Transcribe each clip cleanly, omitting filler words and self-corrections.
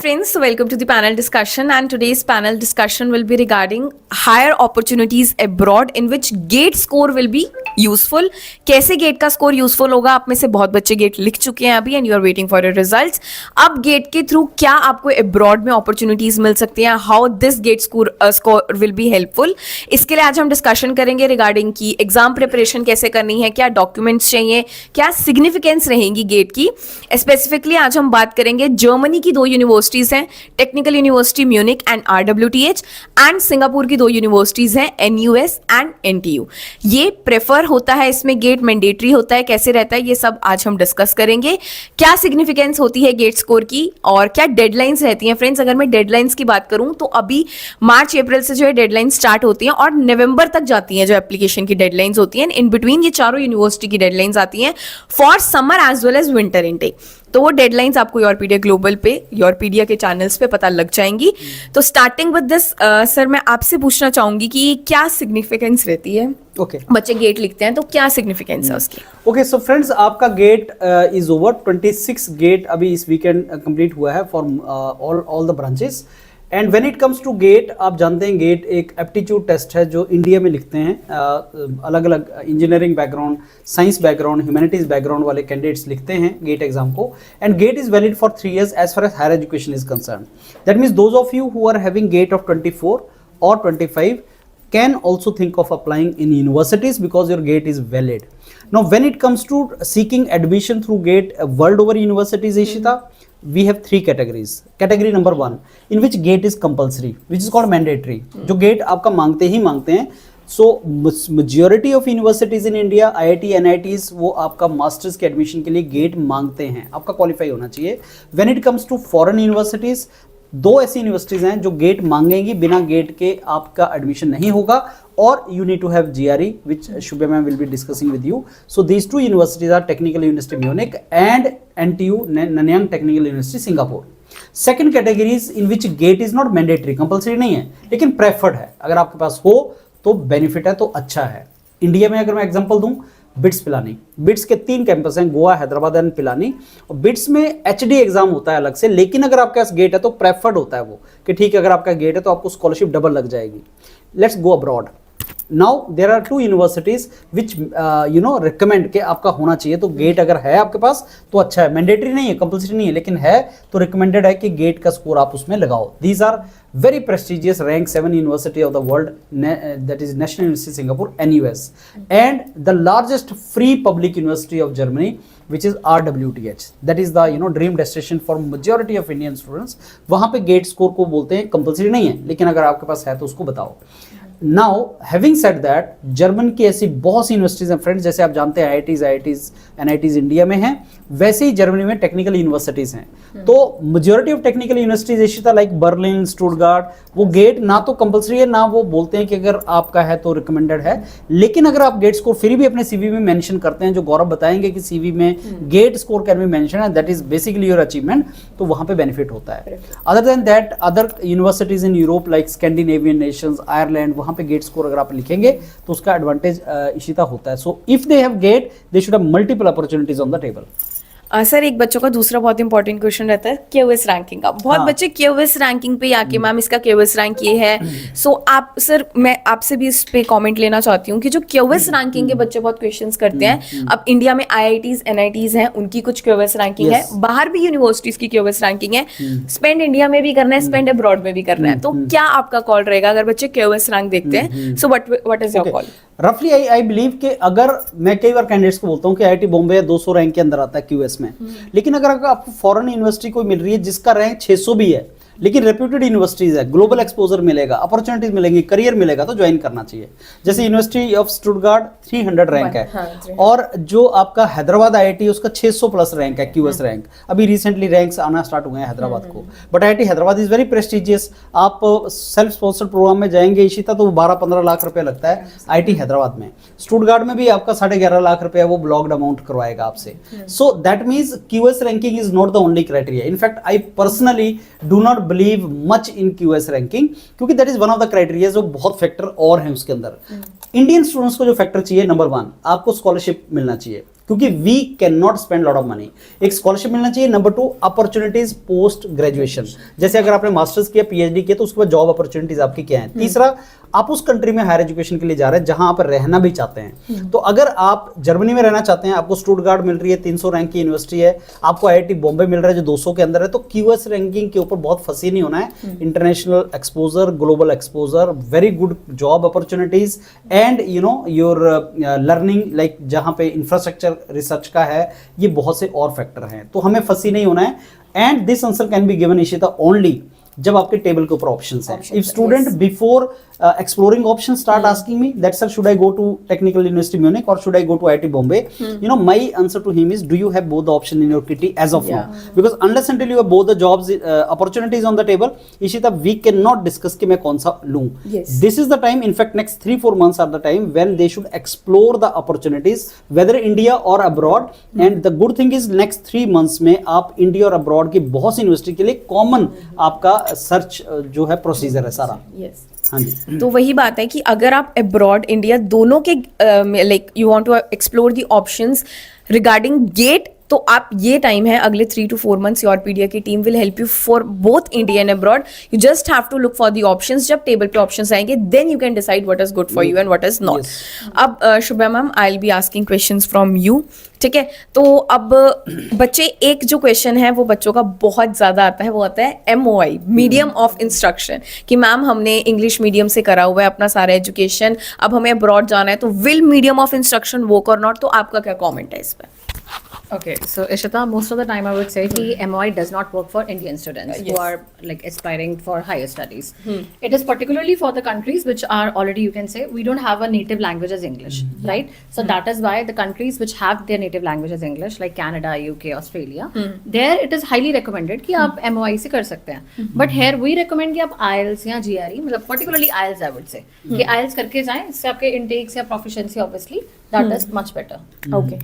friends, welcome to the panel discussion, and today's panel discussion will be regarding higher opportunities abroad in which GATE score will be useful. कैसे GATE का score useful होगा? आप में से बहुत बच्चे GATE लिख चुके हैं अभी and you are waiting for your results. अब GATE के थ्रू क्या आपको अब्रॉड में अपॉर्चुनिटीज मिल सकती हैं? How this GATE score will be helpful? इसके लिए आज हम डिस्कशन करेंगे रिगार्डिंग की एग्जाम प्रिपरेशन कैसे करनी है, क्या डॉक्यूमेंट्स चाहिए, क्या सिग्निफिकेंस रहेगी GATE की. स्पेसिफिकली आज हम बात करेंगे जर्मनी की दो यूनिवर्सिटीज हैं, technical university Munich and RWTH, and Singapore की दो यूनिवर्सिटीज हैं, NUS एंड NTU. ये प्रेफर होता है, इसमें GATE मैंडेटरी होता है, कैसे रहता है, ये सब आज हम डिस्कस करेंगे. क्या सिग्निफिकेंस होती है GATE स्कोर की और क्या डेडलाइंस रहती हैं? फ्रेंड्स, अगर मैं डेडलाइंस की बात करूं तो अभी मार्च अप्रैल से जो है डेडलाइन स्टार्ट होती हैं और नवंबर तक जाती हैं जो एप्लीकेशन की डेडलाइंस होती हैं. इन बिटवीन ये चारों यूनिवर्सिटी की डेडलाइंस आती हैं for summer as well as winter intake. तो वो डेडलाइंस आपको योरपीडिया ग्लोबल पे, योरपीडिया के चैनल्स पे पता लग जाएंगी. तो स्टार्टिंग विद दिस सर, मैं आपसे पूछना चाहूंगी कि क्या सिग्निफिकेंस रहती है? ओके, बच्चे GATE लिखते हैं तो क्या सिग्निफिकेंस है उसकी? ओके, सो फ्रेंड्स, आपका GATE इज ओवर. 26 GATE अभी इस वीकेंड कंप्लीट हुआ है for all the branches. And when it comes to GATE, आप जानते हैं GATE एक एप्टीट्यूड टेस्ट है जो इंडिया में लिखते हैं. अलग अलग engineering background, science background, humanities background वाले कैंडिडेट्स लिखते हैं GATE एग्जाम को. And GATE is valid for 3 years as far as higher education is concern. That means those of you who are having GATE of 24 or 25 can also think of applying in universities because your GATE is valid. Now, when it comes to seeking admission through GATE world over universities, Ishita, we have 3 categories. Category number 1, in which GATE is compulsory, which is called mandatory. जो GATE आपका मांगते ही मांगते हैं. So majority of universities in India, IIT, NITs, वो आपका masters के admission के लिए GATE मांगते हैं. आपका क्वालिफाई होना चाहिए. When it comes to foreign universities, 2 ऐसी यूनिवर्सिटीज हैं जो GATE मांगेंगी, बिना GATE के आपका एडमिशन नहीं होगा. और you need to have GRE, which Shubha ma'am will be discussing with you. So these 2 universities are Technical University Munich and NTU, Nanyang Technical University Singapore. Second category is in which GATE is not mandatory, compulsory नहीं है, लेकिन preferred है. अगर आपके पास हो तो benefit है, तो अच्छा है. इंडिया में अगर मैं एग्जांपल दूं, बिट्स पिलानी, बिट्स के 3 कैंपस हैं, गोवा, हैदराबाद एंड पिलानी. और बिट्स में HD एग्जाम होता है अलग से, लेकिन अगर आपके पास GATE है तो प्रेफर्ड होता है वो, कि ठीक है अगर आपका GATE है तो आपको स्कॉलरशिप डबल लग जाएगी. Let's go abroad. Now there are 2 universities which recommend कि आपका होना चाहिए. तो GATE अगर है आपके पास तो अच्छा है, मैंडेटरी नहीं है, कंपल्सरी नहीं है, लेकिन है तो रिकमेंडेड है कि GATE का स्कोर आप उसमें लगाओ. These are very prestigious rank 7 university of the world, that is National University Singapore, NUS, and the largest free public university of Germany, which is RWTH. That is the dream destination for majority of Indian students. वहाँ पे GATE score को बोलते हैं, compulsory नहीं है, लेकिन अगर आपके पास है तो उसको बताओ. Now having said that, German की ऐसी बहुत सी यूनिवर्सिटीज हैं फ्रेंड्स. जैसे आप जानते हैं IITs, NITs इंडिया में हैं, वैसे ही जर्मनी में टेक्निकल यूनिवर्सिटीज हैं. तो majority of technical universities Ishita, like Berlin, Stuttgart, वो GATE ना तो कंपलसरी है, ना वो बोलते हैं कि अगर आपका है तो रिकमेंडेड है. लेकिन अगर आप GATE स्कोर फिर भी अपने CV में मेंशन करते हैं, जो गौरव बताएंगे कि CV में GATE score can be mention है, that is basically your achievement, तो वहां पे बेनिफिट होता है. Other than that, other universities in Europe like Scandinavian nations, Ireland, वहां पे GATE स्कोर अगर आप लिखेंगे तो उसका एडवांटेज इशिता होता है. So if they have GATE, they should have multiple opportunities on the table. Sir, एक बच्चों का दूसरा बहुत इंपॉर्टेंट क्वेश्चन रहता है QS रैंकिंग का. बहुत बच्चे QS रैंकिंग पे आके मैम इसका QS रैंक ये है. सो आप सर, मैं आपसे भी इस पे कमेंट लेना चाहती हूँ कि जो QS रैंकिंग के बच्चे बहुत क्वेश्चंस करते हैं. अब इंडिया में IITs, NITs हैं, उनकी कुछ QS रैंकिंग है, बाहर भी यूनिवर्सिटीज की QS रैंकिंग है. स्पेंड इंडिया में भी करना है, स्पेंड अब्रॉड में भी करना है, तो क्या आपका कॉल रहेगा अगर बच्चे QS रैंक देखते हैं? So what is your call? रफली आई बिलीव कि अगर मैं कई बार कैंडिडेट्स को बोलता हूँ कि IIT बॉम्बे 200 रैंक के अंदर आता है QS में, लेकिन अगर आपको फॉरेन यूनिवर्सिटी कोई मिल रही है जिसका रैंक 600 भी है, लेकिन रेप्यूटेड यूनिवर्सिटीज है, ग्लोबल एक्सपोजर मिलेगा, अपॉर्चुनिटीज मिलेंगी, करियर मिलेगा, तो ज्वाइन करना चाहिए. जैसे यूनिवर्सिटी ऑफ स्टुटगार्ट 300 रैंक है, और जो आपका हैदराबाद IIT उसका 600 प्लस रैंक है QS रैंक. अभी रिसेंटली रैंक्स आना स्टार्ट हुए हैं हैदराबाद को, but IIT Hyderabad is very prestigious. आप सेल्फ स्पॉन्सर्ड प्रोग्राम में जाएंगे इशिता, तो 12-15 लाख रुपए लगता है IIT हैदराबाद में. स्टुटगार्ट में भी आपका 11.5 लाख रुपए वो ब्लॉक्ड अमाउंट करवाएगा आपसे. So that means QS ranking is not the only criteria. In fact I personally do not believe much in QS ranking, क्योंकि that is one of the criteria. जो बहुत फैक्टर और हैं उसके अंदर. इंडियन स्टूडेंट्स को जो फैक्टर चाहिए, नंबर 1, आपको स्कॉलरशिप मिलना चाहिए. क्योंकि we can not spend lot of money. एक स्कॉलरशिप मिलना चाहिए। नंबर 2 अपॉर्चुनिटीज पोस्ट ग्रेजुएशन, जैसे अगर आपने मास्टर्स किया, पीएचडी किया, तो उसके बाद जॉब अपॉर्चुनिटीज आपकी क्या है। तीसरा, आप उस कंट्री में हायर एजुकेशन के लिए जा रहे हैं जहां आप रहना भी चाहते हैं। तो अगर आप जर्मनी में रहना चाहते हैं, आपको स्टुटगार्ट मिल रही है, 300 रैंक की यूनिवर्सिटी है, आपको आईआईटी बॉम्बे मिल रहा है जो 200 के अंदर है, तो क्यूएस रैंकिंग के ऊपर बहुत फंसी नहीं होना है। International exposure, global exposure, very good job opportunities and you know your learning, like जहां पे इंफ्रास्ट्रक्चर रिसर्च का है, ये बहुत से और फैक्टर हैं। तो हमें फंसी नहीं होना है। And this answer can be given Ishita only जब आपके टेबल के ऊपर ऑप्शंस हैं। If student before exploring options start asking me that sir should I go to Technical University Munich or should I go to IIT Bombay, you know, my answer to him is do you have both the option in your kitty as of now, because unless until you have both the jobs opportunities on the table, Ishita, we cannot discuss कि मैं कौन सा लूं. This is the time, in fact next 3-4 months are the time when they should explore the opportunities whether India or abroad. And the good thing is next 3 months में आप India और abroad की बहुत सी यूनिवर्सिटी के लिए common आपका search जो है प्रोसीजर है सारा. हाँ जी. तो वही बात है कि अगर आप अब्रॉड इंडिया दोनों के like you want to explore the options regarding GATE, तो आप ये टाइम है अगले 3 to 4 months योर पीडिया की team will help you for both India and abroad. You just have to look for the options. जब table पे options आएंगे then you can decide what is good for you and what is not. अब Shubha ma'am, I will be asking questions from you. ठीक है, तो अब बच्चे, एक जो क्वेश्चन है वो बच्चों का बहुत ज्यादा आता है, वो आता है MOI, मीडियम ऑफ इंस्ट्रक्शन, कि मैम हमने इंग्लिश मीडियम से करा हुआ है अपना सारा एजुकेशन, अब हमें अब्रॉड जाना है, तो will medium of instruction work और नॉट? तो आपका क्या कमेंट है इस पर? Okay, so Ishita, most of the time I would say कि MOI does not work for Indian students who are like aspiring for higher studies. It is particularly for the countries which are already, you can say, we don't have a native language as English, right? So that is why the countries which have their native language as English, like Canada, UK, Australia, there it is highly recommended कि आप MOI से कर सकते हैं. But here we recommend कि आप IELTS या GRE, मतलब particularly IELTS I would say, कि IELTS करके जाएं, इससे आपके intakes या proficiency obviously that is much better. Okay.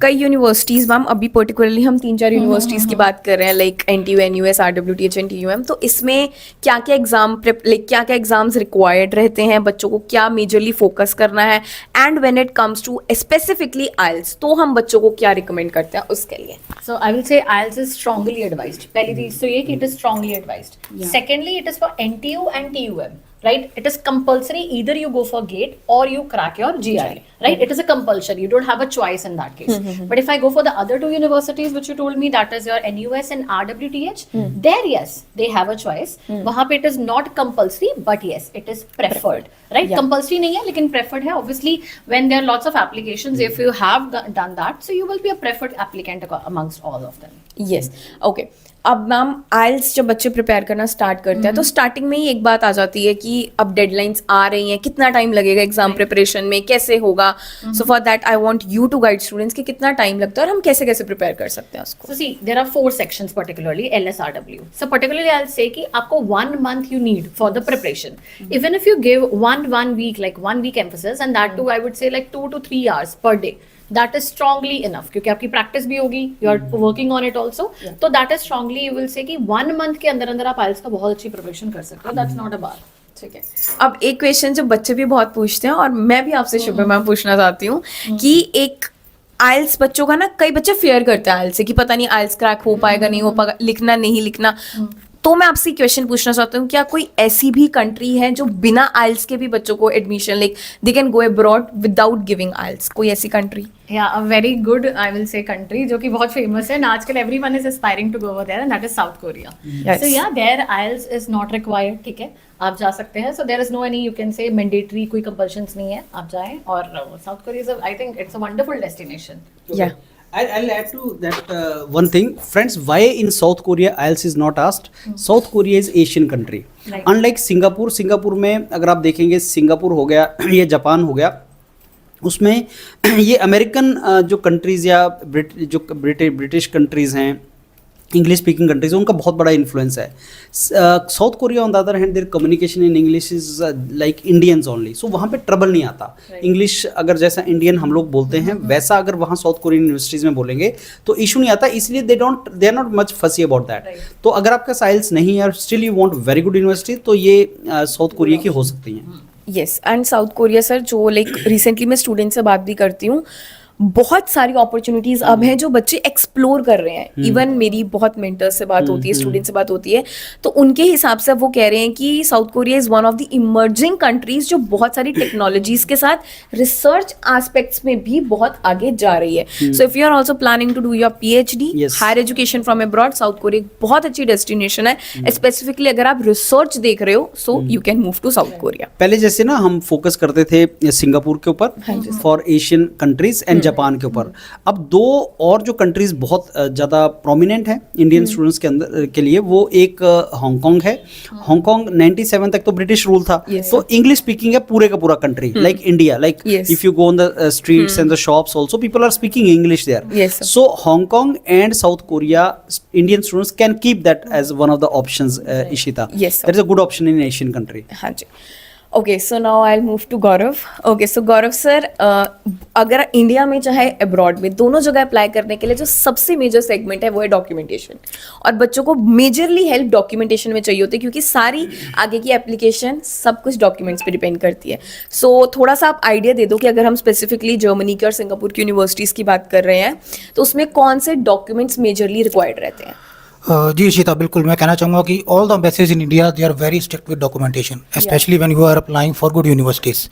कई यूनिवर्सिटीज मैम, अभी पर्टिकुलरली हम 3-4 यूनिवर्सिटीज की बात कर रहे हैं, like NTU, NUS, RWTH and TUM. तो इसमें क्या क्या एग्जाम्स रिक्वायर्ड रहते हैं, बच्चों को क्या मेजरली फोकस करना है, and when it comes to specifically IELTS, तो हम बच्चों को क्या रिकमेंड करते हैं उसके लिए? So I will say IELTS is strongly advised. पहली चीज तो ये कि it is strongly advised. Secondly, it is for NTU and TUM. Right? It is compulsory. Either you go for GATE or you crack your GRE. Right? It is a compulsion. You don't have a choice in that case. But if I go for the other 2 universities which you told me, that is your NUS and RWTH, there yes, they have a choice. वहाँ पे it is not compulsory, but yes, it is preferred. Right? Compulsory नहीं है, लेकिन preferred है. Obviously, when there are lots of applications, if you have done that, so you will be a preferred applicant amongst all of them. Yes. Okay. अब ma'am IELTS जब बच्चे prepare करना start करते हैं, तो स्टार्टिंग में ही एक बात आ जाती है कि अब डेडलाइंस आ रही हैं, कितना टाइम लगेगा एग्जाम प्रिपरेशन में, कैसे होगा? So for that I want you to guide students कि कितना टाइम लगता है और हम कैसे कैसे प्रिपेयर कर सकते हैं उसको. So see, there are 4 sections particularly LSRW. So particularly I'll say कि आपको 1 month you need for the preparation. Even if you give one week, like 1 week emphasis, and that too I would say like 2 to 3 hours per day. That is strongly enough, क्योंकि आपकी practice भी होगी, you are working on it also. तो that is strongly you will say कि 1 month के अंदर आप IELTS का बहुत अच्छी प्रिपरेशन कर सकते हो. That's not a bar. ठीक है. अब एक क्वेश्चन जो बच्चे भी बहुत पूछते हैं और मैं भी आपसे शुभ मैम पूछना चाहती हूँ कि एक IELTS बच्चों का ना, कई बच्चे फेयर करते हैं IELTS से कि पता नहीं IELTS क्रैक हो पाएगा नहीं हो पाएगा, लिखना नहीं लिखना. तो मैं आपसे क्वेश्चन पूछना चाहती हूँ, क्या कोई ऐसी भी कंट्री है जो बिना IELTS के भी बच्चों को admission, like they can go abroad without giving IELTS? कोई ऐसी country? Yeah, a very good, I will say, country जो कि बहुत famous है, and आजकल everyone is aspiring to go over there, and that is South Korea. Yes. So yeah, there IELTS is not required. ठीक है, आप जा सकते हैं. So there is no any, you can say, mandatory, कोई compulsions नहीं है, आप जाएं. और South Korea is, I think, it's a wonderful destination. Yeah. I'll add to that one thing, friends. Why in South Korea IELTS is not asked? South Korea is Asian country. Right. Unlike Singapore. Singapore में अगर आप देखेंगे, Singapore हो गया, ये Japan हो गया, उसमें ये अमेरिकन जो कंट्रीज़ या ब्रिटिश कंट्रीज़ हैं, इंग्लिश स्पीकिंग कंट्रीज, उनका बहुत बड़ा इन्फ्लुएंस है. South Korea on the other hand their communication in English is like Indians only. So वहाँ पे ट्रबल नहीं आता. इंग्लिश अगर जैसा इंडियन हम लोग बोलते हैं वैसा अगर वहाँ साउथ कोरियन यूनिवर्सिटीज़ में बोलेंगे तो इशू नहीं आता. इसलिए दे आर नॉट मच फसी अबाउट दैट. तो अगर आपका IELTS नहीं है और still you want very good university, तो ये साउथ कोरिया की हो सकती हैं. Yes. And south Korea sir, जो लाइक रिसेंटली मैं स्टूडेंट से बात भी करती हूँ, बहुत सारी अपॉर्चुनिटीज अब हैं जो बच्चे एक्सप्लोर कर रहे हैं। इवन मेरी बहुत मेंटर्स से बात होती है, स्टूडेंट से बात होती है, तो उनके हिसाब से वो कह रहे हैं कि south Korea is one of the emerging countries जो बहुत सारी टेक्नोलॉजीज के साथ रिसर्च एस्पेक्ट्स में भी बहुत आगे जा रही है। So if you are also planning to do your PhD, Yes. Higher education from abroad, South Korea एक बहुत अच्छी डेस्टिनेशन है। स्पेसिफिकली अगर आप रिसर्च देख रहे हो, so you can move to South Korea. पहले जैसे ना हम फोकस करते थे सिंगापुर के ऊपर for Asian countries and Japan के ऊपर। अब दो और जो कंट्रीज बहुत ज़्यादा प्रोमिनेंट है इंडियन स्टूडेंट्स के अंदर के लिए, वो एक हांगकांग है। हांगकांग 97 तक तो ब्रिटिश रूल था, Yes, तो इंग्लिश स्पीकिंग है पूरे का पूरा country, like India, like Yes. If you go on the streets and the shops also people are speaking English there. Yes, sir. So Hong Kong and South Korea, Indian students can keep that as one of the options, Ishita. Yes, sir. That is a good option in Asian country. हाँ जी। Okay, so now I move to Gaurav. Okay, so Gaurav sir, अगर India में चाहे abroad में, दोनों जगह apply करने के लिए जो सबसे मेजर सेगमेंट है वो है डॉक्यूमेंटेशन। और बच्चों को मेजरली हेल्प डॉक्यूमेंटेशन में चाहिए होती है, क्योंकि सारी आगे की एप्लीकेशन सब कुछ डॉक्यूमेंट्स पे डिपेंड करती है। सो थोड़ा सा आप आइडिया दे दो कि अगर हम स्पेसिफिकली जर्मनी की और सिंगापुर की यूनिवर्सिटीज़ की बात कर रहे हैं, तो उसमें कौन से डॉक्यूमेंट्स मेजरली रिक्वायर्ड रहते हैं? जी इशिता, बिल्कुल मैं कहना चाहूँगा कि all the embassies in India they are very strict with documentation, specially when you are applying for good universities.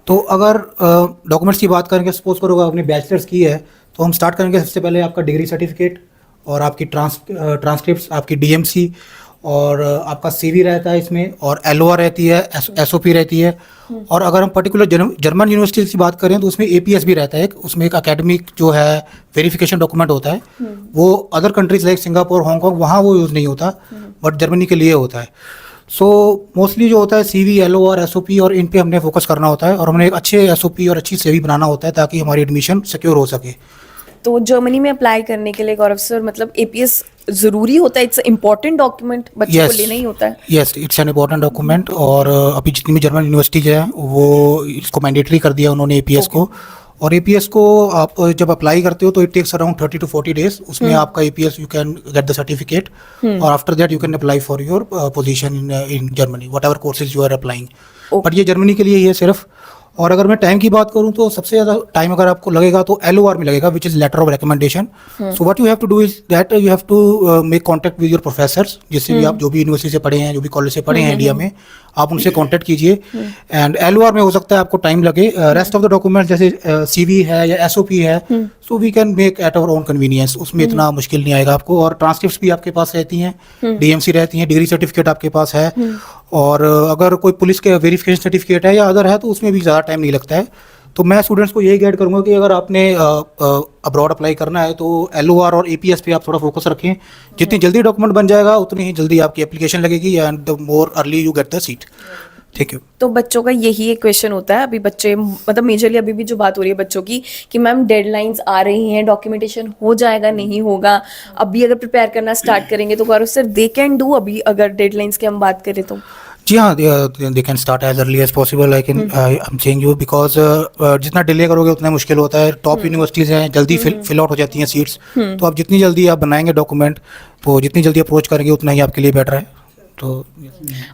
तो अगर डॉक्यूमेंट्स की बात करेंगे, सपोज करो अगर आपने बैचलर्स की है, तो हम स्टार्ट करेंगे सबसे पहले आपका डिग्री सर्टिफिकेट और आपकी ट्रांसक्रिप्ट्स, आपकी DMC और आपका CV रहता है इसमें, और LOR रहती है, SOP रहती है। और अगर हम पर्टिकुलर जर्मन यूनिवर्सिटी की बात करें तो उसमें APS भी रहता है, उसमें एक एकेडमिक जो है वेरिफिकेशन डॉक्यूमेंट होता है। वो other countries like Singapore, Hong Kong, वहाँ वो यूज़ नहीं होता, बट जर्मनी के लिए होता है। सो मोस्टली जो होता है CV, LOR, SOP, और इन पे हमने फोकस करना होता है, और हमने एक अच्छे SOP और अच्छी CV बनाना होता है ताकि हमारी एडमिशन सिक्योर हो सके। तो जर्मनी में अप्लाई करने के लिए गौरव सर, मतलब APS जरूरी होता है? इट्स इम्पोर्टेंट डॉक्यूमेंट, बच्चों को लेना ही होता है? Yes, it's an important document. और अभी जितनी भी जर्मन यूनिवर्सिटीज है वो इसको मैंडेटरी कर दिया उन्होंने APS को। और APS को आप जब अप्लाई करते हो तो it takes around 30 to 40 days। उसमें आपका APS you can get the certificate, और after that you can apply for your position in Germany, whatever courses you are applying. But ये जर्मनी के लिए ही है सिर्फ। और अगर मैं टाइम की बात करूं तो सबसे ज़्यादा टाइम अगर आपको लगेगा तो LOR में लगेगा, which is letter of recommendation. So what you have to do is that you have to make contact with your professors, जिससे भी आप जो भी यूनिवर्सिटी से पढ़े हैं, जो भी कॉलेज से पढ़े हैं इंडिया में, आप उनसे कांटेक्ट कीजिए। एंड LOR में हो सकता है आपको टाइम लगे। रेस्ट ऑफ द डॉक्यूमेंट जैसे CV है या SOP है, so we can make at our own convenience, उसमें इतना मुश्किल नहीं आएगा आपको। और ट्रांसक्रिप्ट्स भी आपके पास रहती हैं, DMC रहती हैं, डिग्री सर्टिफिकेट आपके पास है। और अगर कोई पुलिस के वेरिफिकेशन सर्टिफिकेट है या अदर है तो उसमें भी ज़्यादा टाइम नहीं लगता है। तो मैं स्टूडेंट्स को यही गाइड करूँगा कि अगर आपने अब्रॉड अप्लाई करना है तो LOR और APS पे आप थोड़ा फोकस रखें। जितनी जल्दी डॉक्यूमेंट बन जाएगा उतनी ही जल्दी आपकी एप्लीकेशन लगेगी, and the more early you get the seat. ठीक है। तो बच्चों का यही एक क्वेश्चन होता है, अभी बच्चे मतलब मेजरली अभी भी जो बात हो रही है बच्चों की कि मैम डेडलाइंस आ रही हैं, डॉक्यूमेंटेशन हो जाएगा नहीं होगा, अभी अगर प्रिपेयर करना स्टार्ट करेंगे तो गौरव सर दे कैन डू, अभी अगर डेडलाइंस की हम बात करें तो? जी हाँ, they can start as early as possible. I am saying you because जितना डिले करोगे उतना मुश्किल होता है। टॉप यूनिवर्सिटीज़ हैं, जल्दी फिल आउट हो जाती हैं सीट्स, तो आप जितनी जल्दी आप बनाएंगे डॉक्यूमेंट, तो जितनी जल्दी अप्रोच करेंगे उतना ही आपके लिए बेटर है। तो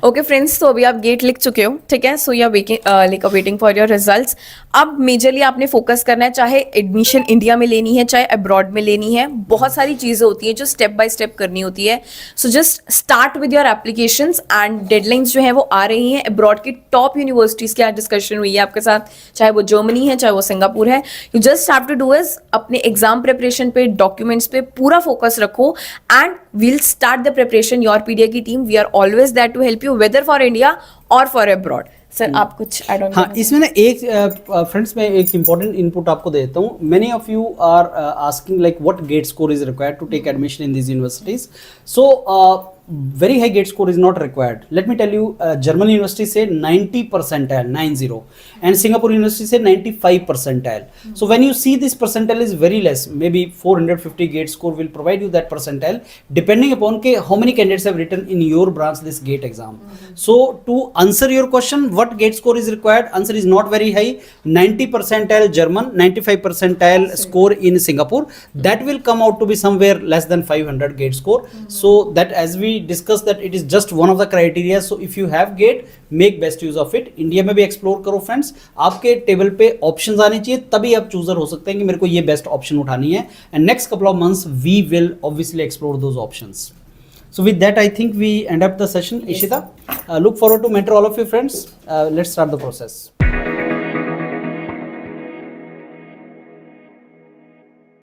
ओके फ्रेंड्स, तो अभी आप गेट लिख चुके हो, ठीक है, so you are waiting for your results. अब मेजरली आपने फोकस करना है, चाहे एडमिशन इंडिया में लेनी है चाहे अब्रॉड में लेनी है, बहुत सारी चीजें होती हैं जो स्टेप बाय स्टेप करनी होती है। So just start with your applications, and deadlines जो है वो आ रही हैं। अब्रॉड की टॉप यूनिवर्सिटीज की आज डिस्कशन हुई है आपके साथ, चाहे वो जर्मनी है चाहे वो सिंगापुर है। You just have to do is अपने एग्जाम प्रिपरेशन पे, डॉक्यूमेंट्स पे पूरा फोकस रखो, and we'll start the preparation. Yourpedia की team, we are always there to help you, whether for India और फॉर अब्रॉड। सर आप कुछ add on? हाँ, इसमें ना एक फ्रेंड्स मैं एक इंपॉर्टेंट इनपुट आपको देता हूँ। Many of you are asking like what GATE score is required to take admission in this universities. सो very high gate score is not required. Let me tell you, German university say 90 percentile, 90, and Singapore university say 95 percentile. So when you see this percentile is very less, maybe 450 gate score will provide you that percentile, depending upon how many candidates have written in your branch this gate exam. So to answer your question, what gate score is required? Answer is not very high. 90 percentile German, 95 percentile score in Singapore. That will come out to be somewhere less than 500 gate score. So that as we discussed that it is just one of the criteria. So if you have GATE, make best use of it. India में भी explore करो friends, आपके table पे options आने चाहिए, तभी आप chooser हो सकते हैं कि मेरे को ये बेस्ट ऑप्शन उठानी है. And next couple of months we will obviously explore those options. So with that, I think we end up the session. Ishita, look forward to mentor all of you friends. Let's start the process.